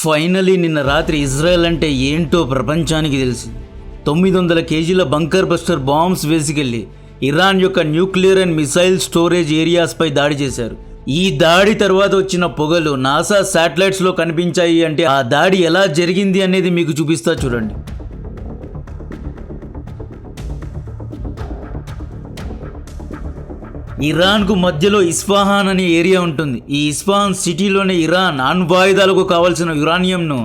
Finally నిన్న రాత్రి Israel అంటే ఏంటో ప్రపంచానికి తెలిసి 900 కేజీల బంకర్ బస్టర్ బాంబ్స్ వేసుకెళ్లి ఇరాన్ యొక్క న్యూక్లియర్ అండ్ మిసైల్ స్టోరేజ్ ఏరియాస్పై దాడి చేశారు. ఈ దాడి తర్వాత వచ్చిన పొగలు నాసా శాటిలైట్స్లో కనిపించాయి. అంటే ఆ దాడి ఎలా జరిగింది అనేది మీకు చూపిస్తా చూడండి. ఇరాన్కు మధ్యలో ఇస్ఫహాన్ అనే ఏరియా ఉంటుంది. ఈ ఇస్ఫహాన్ సిటీలోనే ఇరాన్ అణ్వాయుధాలకు కావాల్సిన యురానియంను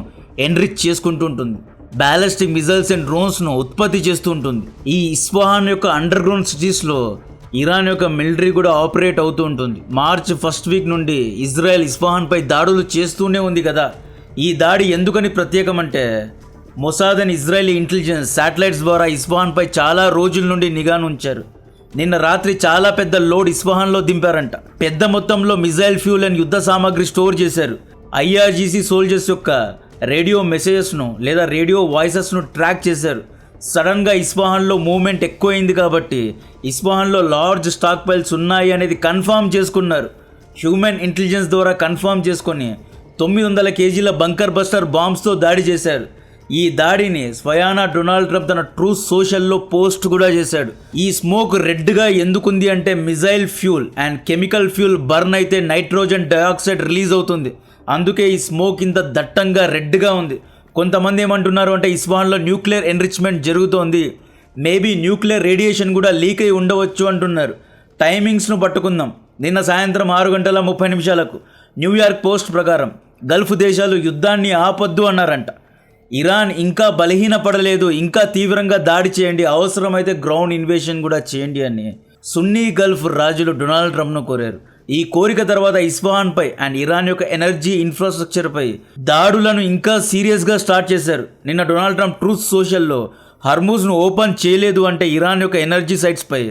ఎన్రిచ్ చేసుకుంటూ ఉంటుంది. బ్యాలిస్టిక్ మిజైల్స్ అండ్ డ్రోన్స్ను ఉత్పత్తి చేస్తూ ఉంటుంది. ఈ ఇస్ఫహాన్ యొక్క అండర్ గ్రౌండ్ సిటీస్లో ఇరాన్ యొక్క మిలిటరీ కూడా ఆపరేట్ అవుతూ ఉంటుంది. మార్చ్ ఫస్ట్ వీక్ నుండి ఇజ్రాయెల్ ఇస్ఫహాన్పై దాడులు చేస్తూనే ఉంది కదా. ఈ దాడి ఎందుకని ప్రత్యేకమంటే Mossad and Israeli intelligence satellites ద్వారా ఇస్ఫహాన్పై చాలా రోజుల నుండి నిఘాను ఉంచారు. నిన్న రాత్రి చాలా పెద్ద లోడ్ ఇస్ఫహాన్లో దింపారంట. పెద్ద మొత్తంలో మిజైల్ ఫ్యూల్ అండ్ యుద్ధ సామాగ్రి స్టోర్ చేశారు. ఐఆర్జీసీ సోల్జర్స్ యొక్క రేడియో మెసేజెస్ను లేదా రేడియో వాయిసెస్ను ట్రాక్ చేశారు. సడన్గా ఇస్ఫహాన్లో మూవ్మెంట్ ఎక్కువైంది కాబట్టి ఇస్ఫహాన్లో లార్జ్ స్టాక్ పైల్స్ ఉన్నాయి అనేది కన్ఫర్మ్ చేసుకున్నారు. హ్యూమన్ ఇంటెలిజెన్స్ ద్వారా కన్ఫర్మ్ చేసుకొని 900 కేజీల బంకర్ బస్టర్ బాంబ్స్తో దాడి చేశారు. ఈ దాడిని స్వయానా డొనాల్డ్ ట్రంప్ తన ట్రూత్ సోషల్లో పోస్ట్ కూడా చేశాడు. ఈ స్మోక్ రెడ్గా ఎందుకుంది అంటే missile fuel and chemical fuel burn అయితే నైట్రోజన్ డయాక్సైడ్ రిలీజ్ అవుతుంది. అందుకే ఈ స్మోక్ ఇంత దట్టంగా రెడ్గా ఉంది. కొంతమంది ఏమంటున్నారు అంటే ఇస్ఫహాన్లో న్యూక్లియర్ ఎన్రిచ్మెంట్ జరుగుతోంది, మేబీ న్యూక్లియర్ రేడియేషన్ కూడా లీక్ అయి ఉండవచ్చు అంటున్నారు. టైమింగ్స్ను పట్టుకుందాం. నిన్న సాయంత్రం 6:30 న్యూయార్క్ పోస్ట్ ప్రకారం గల్ఫ్ దేశాలు యుద్ధాన్ని ఆపొద్దు అన్నారంట. ఇరాన్ ఇంకా బలహీనపడలేదు, ఇంకా తీవ్రంగా దాడి చేయండి, అవసరమైతే గ్రౌండ్ ఇన్వేషన్ కూడా చేయండి అని సున్నీ గల్ఫ్ రాజులు డొనాల్డ్ ట్రంప్ను కోరారు. ఈ కోరిక తర్వాత ఇస్ఫహాన్పై అండ్ ఇరాన్ యొక్క ఎనర్జీ ఇన్ఫ్రాస్ట్రక్చర్పై దాడులను ఇంకా సీరియస్గా స్టార్ట్ చేశారు. నిన్న డొనాల్డ్ ట్రంప్ ట్రూత్ సోషల్లో హర్మూజ్ను ఓపెన్ చేయలేదు అంటే ఇరాన్ యొక్క ఎనర్జీ సైట్స్పై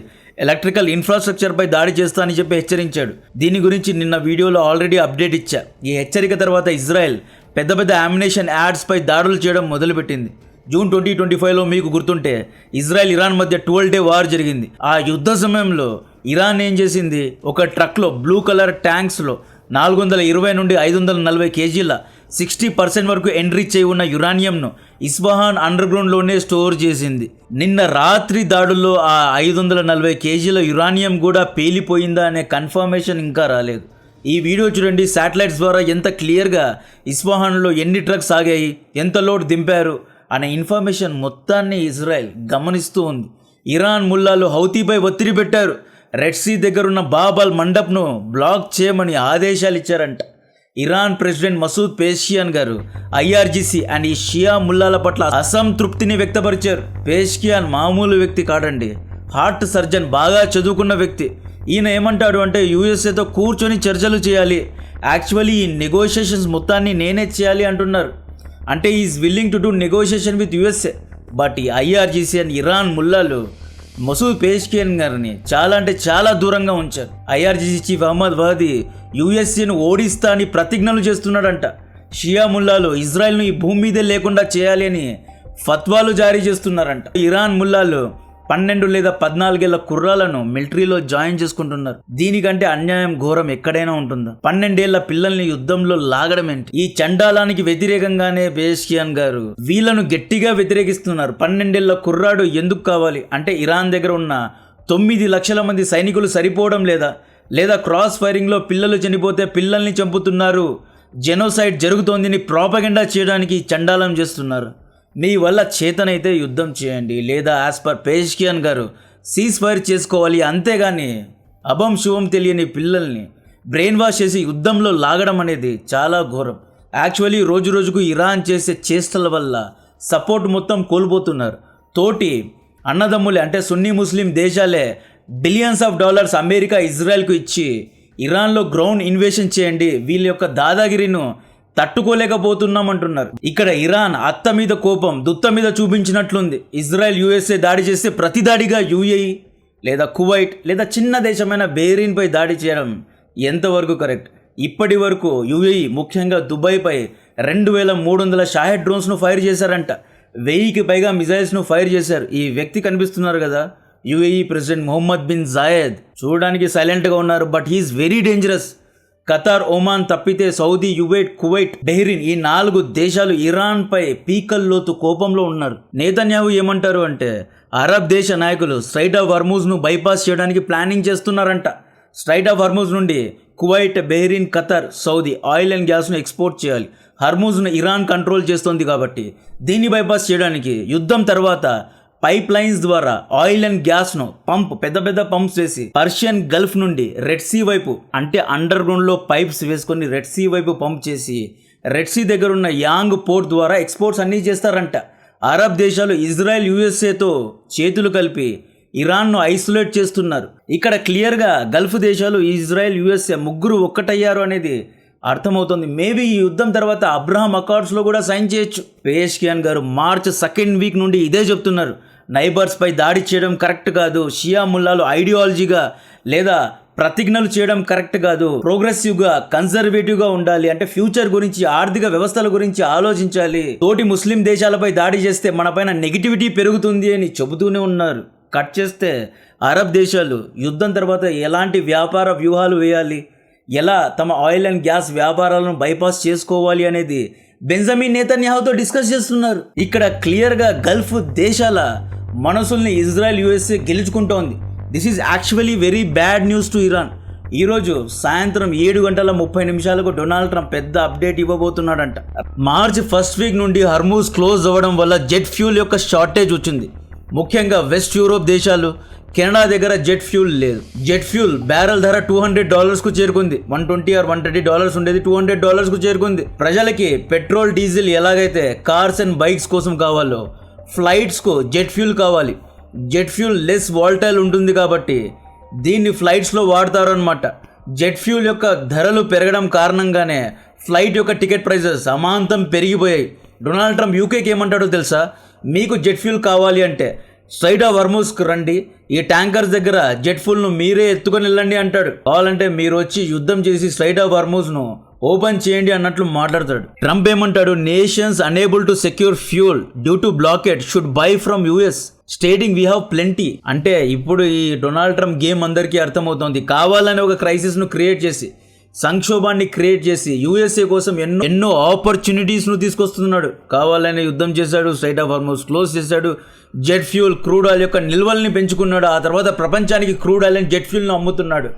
ఎలక్ట్రికల్ ఇన్ఫ్రాస్ట్రక్చర్పై దాడి చేస్తా అని చెప్పి హెచ్చరించాడు. దీని గురించి నిన్న వీడియోలో ఆల్రెడీ అప్డేట్ ఇచ్చా. ఈ హెచ్చరిక తర్వాత ఇజ్రాయెల్ పెద్ద పెద్ద అమ్యునేషన్ యాడ్స్పై దాడులు చేయడం మొదలుపెట్టింది. జూన్ 2025లో మీకు గుర్తుంటే ఇజ్రాయెల్ ఇరాన్ మధ్య 12 డే వార్ జరిగింది. ఆ యుద్ధ సమయంలో ఇరాన్ ఏం చేసింది, ఒక ట్రక్లో బ్లూ కలర్ ట్యాంక్స్లో 420 నుండి 540 కేజీల 60% వరకు ఎన్రిచ్ అయి ఉన్న యురానియంను ఇస్ఫహాన్ అండర్ గ్రౌండ్లోనే స్టోర్ చేసింది. నిన్న రాత్రి దాడుల్లో ఆ 540 కేజీల యురానియం కూడా పేలిపోయిందా అనే కన్ఫర్మేషన్ ఇంకా రాలేదు. ఈ వీడియో చూడండి. శాటిలైట్స్ ద్వారా ఎంత క్లియర్గా ఇస్ఫహాన్లో ఎన్ని ట్రక్స్ ఆగాయి, ఎంత లోడ్ దింపారు అనే ఇన్ఫర్మేషన్ మొత్తాన్ని ఇజ్రాయెల్ గమనిస్తూ ఉంది. ఇరాన్ ముల్లాలు హౌతీపై ఒత్తిడి పెట్టారు. రెడ్ సీ దగ్గరున్న బాబల్ మండప్ను బ్లాక్ చేయమని ఆదేశాలు ఇచ్చారంట. ఇరాన్ ప్రెసిడెంట్ మసూద్ పేష్కియాన్ గారు ఐఆర్జీసీ అండ్ ఈ షియా ముల్లాల పట్ల అసంతృప్తిని వ్యక్తపరిచారు. పేష్కియాన్ మామూలు వ్యక్తి కాదండి, హార్ట్ సర్జన్, బాగా చదువుకున్న వ్యక్తి. ఈయన ఏమంటాడు అంటే యూఎస్ఏతో కూర్చొని చర్చలు చేయాలి, యాక్చువల్లీ ఈ నెగోషియేషన్స్ మొత్తాన్ని నేనే చేయాలి అంటున్నారు. అంటే is willing to do negotiation with USA. But ఈ ఐఆర్జీసీ అండ్ ఇరాన్ ముల్లాలు మసూద్ పేష్కియాన్ గారిని చాలా అంటే చాలా దూరంగా ఉంచారు. ఐఆర్జీసీ చీఫ్ అహ్మద్ వహదీ యూఎస్ఏను ఓడిస్తా అని ప్రతిజ్ఞలు చేస్తున్నాడంట. షియా ముల్లాలు ఇజ్రాయెల్ను ఈ భూమి మీదే లేకుండా చేయాలి అని ఫత్వాలు జారీ చేస్తున్నారంట. ఇరాన్ ముల్లాలు 12 లేదా 14 ఏళ్ల కుర్రాలను మిలిటరీలో జాయిన్ చేసుకుంటున్నారు. దీనికంటే అన్యాయం ఘోరం ఎక్కడైనా ఉంటుందా? 12 ఏళ్ల పిల్లల్ని యుద్ధంలో లాగడం ఏంటి? ఈ చండాలానికి వ్యతిరేకంగానే పేష్కియాన్ గారు వీళ్ళను గట్టిగా వ్యతిరేకిస్తున్నారు. 12 ఏళ్ల కుర్రాడు ఎందుకు కావాలి అంటే ఇరాన్ దగ్గర ఉన్న 9 లక్షల మంది సైనికులు సరిపోవడం లేదా క్రాస్ ఫైరింగ్లో పిల్లలు చనిపోతే పిల్లల్ని చంపుతున్నారు, జెనోసైడ్ జరుగుతోందని ప్రాపగెండా చేయడానికి చండాలం చేస్తున్నారు. మీ వల్ల చేతనైతే యుద్ధం చేయండి, లేదా యాజ్ పర్ పేష్కియాన్ గారు సీజ్ ఫైర్ చేసుకోవాలి. అంతేగాని అభం శుభం తెలియని పిల్లల్ని బ్రెయిన్ వాష్ చేసి యుద్ధంలో లాగడం అనేది చాలా ఘోరం. యాక్చువల్లీ రోజు రోజుకు ఇరాన్ చేసే చేష్టల వల్ల సపోర్ట్ మొత్తం కోల్పోతున్నారు. తోటి అన్నదమ్ములే అంటే సున్నీ ముస్లిం దేశాలే బిలియన్స్ ఆఫ్ డాలర్స్ అమెరికా ఇజ్రాయెల్కు ఇచ్చి ఇరాన్లో గ్రౌండ్ ఇన్వేషన్ చేయండి, వీళ్ళ యొక్క దాదాగిరిను తట్టుకోలేకపోతున్నామంటున్నారు. ఇక్కడ ఇరాన్ అత్త మీద కోపం దుత్త మీద చూపించినట్లుంది. ఇజ్రాయెల్ యూఎస్ఏ దాడి చేస్తే ప్రతి దాడిగా యూఏఈ లేదా కువైట్ లేదా చిన్న దేశమైన బెహ్రెయిన్పై దాడి చేయడం ఎంతవరకు కరెక్ట్? ఇప్పటి వరకు యూఏఈ ముఖ్యంగా దుబాయ్పై 2300 షాహెడ్ డ్రోన్స్ను ఫైర్ చేశారంట. 1000కి పైగా మిజైల్స్ను ఫైర్ చేశారు. ఈ వ్యక్తి కనిపిస్తున్నారు కదా, UAE president Mohammed bin Zayed. చూడడానికి సైలెంట్గా ఉన్నారు, but he's very dangerous. Qatar, Oman తప్పితే సౌదీ, కువైట్, బెహ్రీన్ ఈ 4 దేశాలు ఇరాన్ పై పీకల్లోతు కోపంలో ఉన్నారు. నేతన్యాహు ఏమంటారు అంటే అరబ్ దేశ నాయకులు స్ట్రైట్ ఆఫ్ హర్మూజ్ ను బైపాస్ చేయడానికి ప్లానింగ్ చేస్తున్నారంట. స్ట్రైట్ ఆఫ్ హర్మూజ్ నుండి Kuwait, Bahrain, Qatar, Saudi oil and గ్యాస్ను ఎక్స్పోర్ట్ చేయాలి. హర్మూజ్ను ఇరాన్ కంట్రోల్ చేస్తోంది కాబట్టి దీన్ని బైపాస్ చేయడానికి యుద్ధం తర్వాత పైప్ లైన్స్ ద్వారా ఆయిల్ అండ్ గ్యాస్ను పెద్ద పెద్ద పంప్స్ వేసి పర్షియన్ గల్ఫ్ నుండి రెడ్ సీ వైపు అంటే అండర్ గ్రౌండ్లో పైప్స్ వేసుకొని రెడ్ సీ వైపు పంప్ చేసి రెడ్ సీ దగ్గర ఉన్న యాంగ్ పోర్ట్ ద్వారా ఎక్స్పోర్ట్స్ అన్నీ చేస్తారంట. అరబ్ దేశాలు ఇజ్రాయెల్, యుఎస్ఏతో చేతులు కలిపి ఇరాన్ను ఐసోలేట్ చేస్తున్నారు. ఇక్కడ క్లియర్గా గల్ఫ్ దేశాలు ఇజ్రాయెల్, యుఎస్ఏ ముగ్గురు ఒక్కటయ్యారు అనేది అర్థమవుతుంది. మేబీ ఈ యుద్ధం తర్వాత అబ్రహాం అకార్డ్స్లో కూడా సైన్ చేయొచ్చు. పేష్కియాన్ గారు మార్చ్ 2nd వీక్ నుండి ఇదే చెప్తున్నారు. నైబర్స్పై దాడి చేయడం కరెక్ట్ కాదు, షియా ముల్లాలు ఐడియాలజీగా లేదా ప్రతిజ్ఞలు చేయడం కరెక్ట్ కాదు, ప్రోగ్రెసివ్గా కన్జర్వేటివ్గా ఉండాలి, అంటే ఫ్యూచర్ గురించి, ఆర్థిక వ్యవస్థల గురించి ఆలోచించాలి, తోటి ముస్లిం దేశాలపై దాడి చేస్తే మనపైన నెగిటివిటీ పెరుగుతుంది అని చెబుతూనే ఉన్నారు. కట్ చేస్తే అరబ్ దేశాలు యుద్ధం తర్వాత ఎలాంటి వ్యాపార వ్యూహాలు వేయాలి, ఎలా తమ ఆయిల్ అండ్ గ్యాస్ వ్యాపారాలను బైపాస్ చేసుకోవాలి అనేది బెంజమిన్ నేతన్యాహుతో డిస్కస్ చేస్తున్నారు. ఇక్కడ క్లియర్గా గల్ఫ్ దేశాల మనసుల్ని ఇజ్రాయెల్, యుఎస్ఏ గెలుచుకుంటోంది. This is actually very bad news to Iran. ఈరోజు సాయంత్రం 7:30 డొనాల్డ్ ట్రంప్ పెద్ద అప్డేట్ ఇవ్వబోతున్నాడంట. మార్చ్ 1st వీక్ నుండి హర్మూజ్ క్లోజ్ అవ్వడం వల్ల జెట్ ఫ్యూల్ యొక్క షార్టేజ్ వచ్చింది. ముఖ్యంగా వెస్ట్ యూరోప్ దేశాలు, కెనడా దగ్గర జెట్ ఫ్యూల్ లేదు. జెట్ ఫ్యూల్ బ్యారెల్ ధర $200 చేరుకుంది. $120 or $130 ఉండేది $200 చేరుకుంది. ప్రజలకి పెట్రోల్, డీజిల్ ఎలాగైతే కార్స్ అండ్ బైక్స్ కోసం కావాలో ఫ్లైట్స్కు జెట్ ఫ్యూల్ కావాలి. జెట్ ఫ్యూల్ లెస్ వాల్టైల్ ఉంటుంది కాబట్టి దీన్ని ఫ్లైట్స్లో వాడతారు అనమాట. జెట్ ఫ్యూల్ యొక్క ధరలు పెరగడం కారణంగానే ఫ్లైట్ యొక్క టికెట్ ప్రైజెస్ అమాంతం పెరిగిపోయాయి. డొనాల్డ్ ట్రంప్ యూకేకి ఏమంటాడో తెలుసా? మీకు జెట్ ఫ్యూల్ కావాలి అంటే స్ట్రైట్ ఆఫ్ హర్మూజ్కి రండి, ఈ ట్యాంకర్స్ దగ్గర జెట్ ఫ్యూల్ను మీరే ఎత్తుకొని వెళ్ళండి అంటాడు. కావాలంటే మీరు వచ్చి యుద్ధం చేసి స్ట్రైట్ ఆఫ్ హర్మూజ్ను ఓపెన్ చేయండి అన్నట్లు మాట్లాడతాడు. ట్రంప్ ఏమంటాడు? Nations unable to secure fuel due to blockade should buy from US stating we have plenty. అంటే ఇప్పుడు ఈ డొనాల్డ్ ట్రంప్ గేమ్ అందరికీ అర్థమవుతోంది. కావాలని ఒక క్రైసిస్ను క్రియేట్ చేసి, సంక్షోభాన్ని క్రియేట్ చేసి యుఎస్ఏ కోసం ఎన్నో ఆపర్చునిటీస్ను తీసుకొస్తున్నాడు. కావాలని యుద్ధం చేశాడు, స్ట్రైట్ ఆఫ్ హర్మూజ్ క్లోజ్ చేశాడు, జెట్ ఫ్యూల్ క్రూడ్ ఆయిల్ యొక్క నిల్వల్ని పెంచుకున్నాడు, ఆ తర్వాత ప్రపంచానికి క్రూడ్ ఆయిల్ అండ్ జెట్ ఫ్యూల్ను అమ్ముతున్నాడు.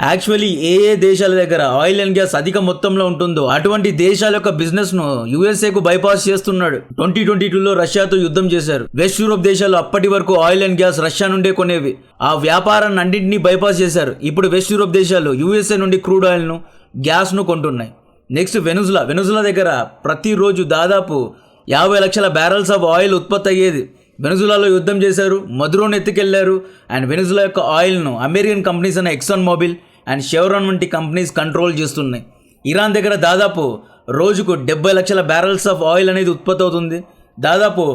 యాక్చువల్లీ ఏ దేశాల దగ్గర ఆయిల్ అండ్ గ్యాస్ అధిక మొత్తంలో ఉంటుందో అటువంటి దేశాల యొక్క బిజినెస్ను యుఎస్ఏకు బైపాస్ చేస్తున్నాడు. 2022లో రష్యాతో యుద్ధం చేశారు. వెస్ట్ యూరోప్ దేశాలు అప్పటి వరకు ఆయిల్ అండ్ గ్యాస్ రష్యా నుండే కొనేవి. ఆ వ్యాపారాన్ని అన్నింటినీ బైపాస్ చేశారు. ఇప్పుడు వెస్ట్ యూరోప్ దేశాలు యుఎస్ఏ నుండి క్రూడ్ ఆయిల్ను, గ్యాస్ను కొంటున్నాయి. నెక్స్ట్ వెనుజులా దగ్గర ప్రతిరోజు దాదాపు 50 లక్షల బ్యారల్స్ ఆఫ్ ఆయిల్ ఉత్పత్తి అయ్యేది. వెనుజులాలో యుద్ధం చేశారు, మదురోను ఎత్తుకెళ్లారు. అండ్ వెనుజులా యొక్క ఆయిల్ను అమెరికన్ కంపెనీస్ అయిన ఎక్సాన్ మొబిల్ అండ్ షెవ్రాన్ వంటి కంపెనీస్ కంట్రోల్ చేస్తున్నాయి. ఇరాన్ దగ్గర దాదాపు రోజుకు 70 లక్షల బ్యారల్స్ ఆఫ్ ఆయిల్ అనేది ఉత్పత్తి అవుతుంది. దాదాపు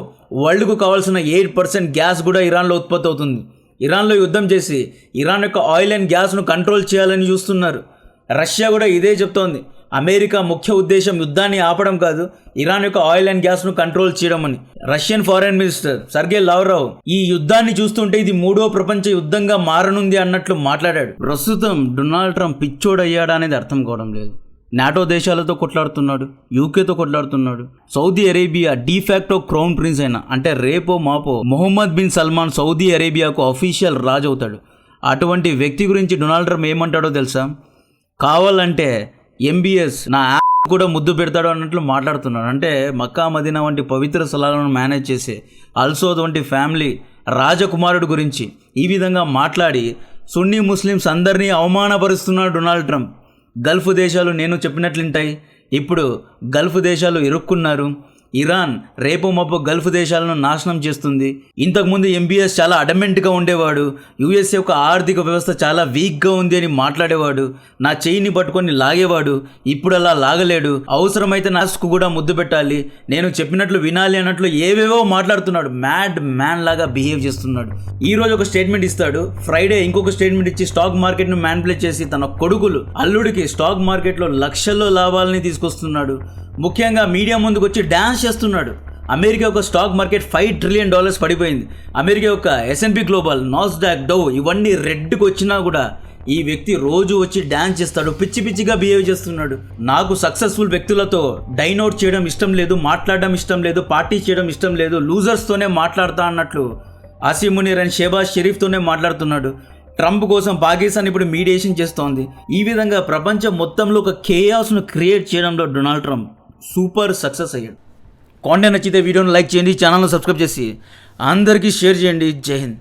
వరల్డ్కు కావాల్సిన 8% గ్యాస్ కూడా ఇరాన్లో ఉత్పత్తి అవుతుంది. ఇరాన్లో యుద్ధం చేసి ఇరాన్ యొక్క ఆయిల్ అండ్ గ్యాస్ను కంట్రోల్ చేయాలని చూస్తున్నారు. రష్యా కూడా ఇదే చెప్తోంది. అమెరికా ముఖ్య ఉద్దేశం యుద్ధాన్ని ఆపడం కాదు, ఇరాన్ యొక్క ఆయిల్ అండ్ గ్యాస్ను కంట్రోల్ చేయడం అని. రష్యన్ ఫారెన్ మినిస్టర్ సర్గే లావ్రోవ్ ఈ యుద్ధాన్ని చూస్తుంటే ఇది 3వ ప్రపంచ యుద్ధంగా మారనుంది అన్నట్లు మాట్లాడాడు. ప్రస్తుతం డొనాల్డ్ ట్రంప్ పిచ్చోడయ్యాడా అనేది అర్థం కావడం లేదు. నాటో దేశాలతో కొట్లాడుతున్నాడు, యూకేతో కొట్లాడుతున్నాడు. Saudi Arabia de facto crown prince అయినా అంటే రేపో మాపో మొహమ్మద్ బిన్ సల్మాన్ సౌదీ అరేబియాకు అఫీషియల్ రాజు అవుతాడు. అటువంటి వ్యక్తి గురించి డొనాల్డ్ ట్రంప్ ఏమంటాడో తెలుసా? కావాలంటే ఎంబీఎస్ నా కూడా ముద్దు పెడతాడు అన్నట్లు మాట్లాడుతున్నాడు. అంటే మక్కా, మదీనా వంటి పవిత్ర స్థలాలను మేనేజ్ చేసే అల్సోద్ వంటి ఫ్యామిలీ రాజకుమారుడు గురించి ఈ విధంగా మాట్లాడి సున్నీ ముస్లిమ్స్ అందరినీ అవమానపరుస్తున్నాడు డొనాల్డ్ ట్రంప్. గల్ఫ్ దేశాలు నేను చెప్పినట్లుంటాయి. ఇప్పుడు గల్ఫ్ దేశాలు ఇరుక్కున్నారు. ఇరాన్ రేపు మాపు గల్ఫ్ దేశాలను నాశనం చేస్తుంది. ఇంతకుముందు ఎంబీఎస్ చాలా అడమెంట్గా ఉండేవాడు. యుఎస్ఏ యొక్క ఆర్థిక వ్యవస్థ చాలా వీక్గా ఉంది అని మాట్లాడేవాడు. నా చెయ్యిని పట్టుకొని లాగేవాడు. ఇప్పుడు అలా లాగలేడు. అవసరమైతే నాస్కు కూడా ముద్దు పెట్టాలి, నేను చెప్పినట్లు వినాలి అన్నట్లు ఏవేవో మాట్లాడుతున్నాడు. మ్యాడ్ మ్యాన్ లాగా బిహేవ్ చేస్తున్నాడు. ఈ రోజు ఒక స్టేట్మెంట్ ఇస్తాడు, ఫ్రైడే ఇంకొక స్టేట్మెంట్ ఇచ్చి స్టాక్ మార్కెట్ను మ్యానిపులేట్ చేసి తన కొడుకులు అల్లుడికి స్టాక్ మార్కెట్లో లక్షల్లో లాభాలని తీసుకొస్తున్నాడు. ముఖ్యంగా మీడియా ముందుకు వచ్చి డ్యాన్స్ చేస్తున్నాడు. అమెరికా యొక్క స్టాక్ మార్కెట్ $5 ట్రిలియన్ పడిపోయింది. అమెరికా యొక్క S&P గ్లోబల్, నాస్డాక్, డౌ ఇవన్నీ రెడ్కి వచ్చినా కూడా ఈ వ్యక్తి రోజు వచ్చి డ్యాన్స్ చేస్తాడు, పిచ్చి పిచ్చిగా బిహేవ్ చేస్తున్నాడు. నాకు సక్సెస్ఫుల్ వ్యక్తులతో డైనౌట్ చేయడం ఇష్టం లేదు, మాట్లాడడం ఇష్టం లేదు, పార్టీ చేయడం ఇష్టం లేదు, లూజర్స్తోనే మాట్లాడతా అన్నట్లు ఆసిమ్ మునీర్ అండ్ షెహబాజ్ షరీఫ్తోనే మాట్లాడుతున్నాడు. ట్రంప్ కోసం పాకిస్తాన్ ఇప్పుడు మీడియేషన్ చేస్తోంది. ఈ విధంగా ప్రపంచం మొత్తంలో ఒక కేయాస్ను క్రియేట్ చేయడంలో డొనాల్డ్ ట్రంప్ సూపర్ సక్సెస్ అయ్యాడు. కాంటెంట్ నచ్చితే వీడియోని లైక్ చేయండి, ఛానల్ను సబ్స్క్రైబ్ చేసి అందరికీ షేర్ చేయండి. జై హింద్.